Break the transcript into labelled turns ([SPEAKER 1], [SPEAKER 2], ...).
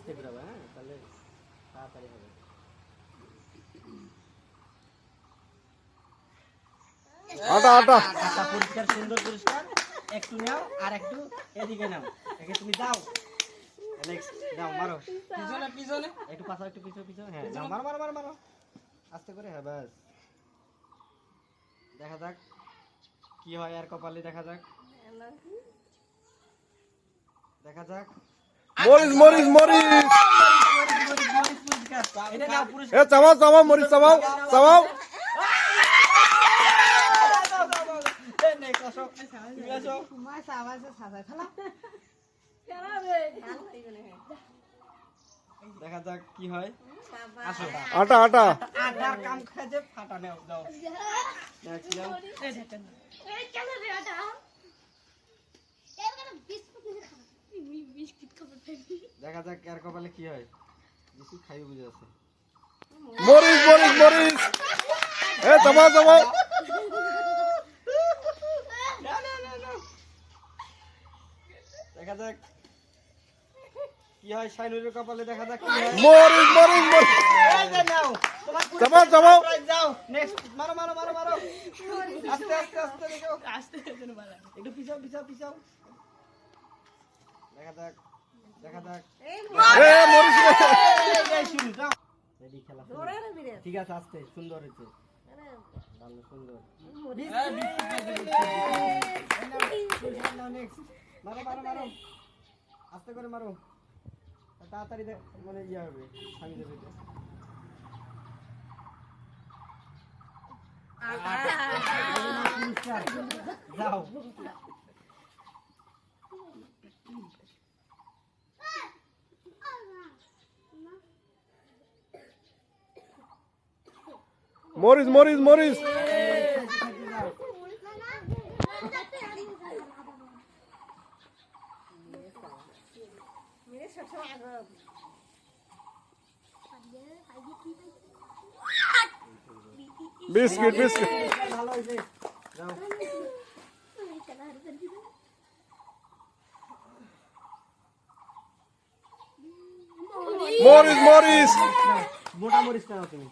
[SPEAKER 1] আস্তে ঘুরাবে, হ্যাঁ তাহলে তাড়াতাড়ি হবে।
[SPEAKER 2] আটা আটা
[SPEAKER 1] আটা পরিষ্কার, সুন্দর পরিষ্কার। একটু নাও আর একটু এদিকে নাও। একে তুমি দাও অ্যালেক্স, দাও মারো
[SPEAKER 3] পিছনে পিছনে
[SPEAKER 1] একটু পাশা, একটু পিছনে পিছনে। হ্যাঁ দাও, মারো মারো মারো মারো আস্তে করে। হ্যাঁ ব্যাস, দেখা যাক কি হয় আর কপালে। দেখা যাক, দেখা যাক।
[SPEAKER 2] মরিচ মরিচ মরিচ
[SPEAKER 1] এটা নাও
[SPEAKER 2] এ
[SPEAKER 1] পুরস্কার।
[SPEAKER 2] চাবাও চাবাও মরিচ চাবাও চাবাও
[SPEAKER 1] এই নে, আসো, তুমি আসো। দেখা যাক কি হয়। আসো,
[SPEAKER 2] আটা আটা
[SPEAKER 1] আটার কাম খাজে ফাটা নাও, দাও নেক্সট দাও। দেখা যাক আর কপালে কি হয়। বিস্কুট খাইও বুঝে আছে।
[SPEAKER 2] মরিচ মরিচ মরিচ এ চাবাও চাবাও
[SPEAKER 1] দেখা যাক কি হয় শাইনুরের কপালে। দেখা যাক কি হয়।
[SPEAKER 2] মরিচ মরিচ মরিচ
[SPEAKER 1] এই যে নাও, তোমার
[SPEAKER 2] চাবাও চাবাও
[SPEAKER 1] প্রাইজ যাও। নেক্সট মারো মারো মারো মারো, আস্তে আস্তে আস্তে দেখো, একটু পিছাও পিছাও পিছাও। দেখা যাক, দেখা যাক।
[SPEAKER 2] এ মরিচ
[SPEAKER 1] এই শুরু, যাও। রেডি, খেলা শুরু। ঠিক আছে, আস্তে, সুন্দর হয়েছে, ভালো সুন্দর। নেক্সট মারো মারো মারো, আস্তে করে মারো, তাড়াতাড়ি মানে ইয়ে হবে, স্বামী দেবে। যাও,
[SPEAKER 2] মরিচ মরিচ মরিচ বিস্কিট বিস্কিট
[SPEAKER 1] ভালো হয়েছে, যাও।
[SPEAKER 2] মরিচ মরিচ
[SPEAKER 1] মোটা মরিচটা নাও তুমি।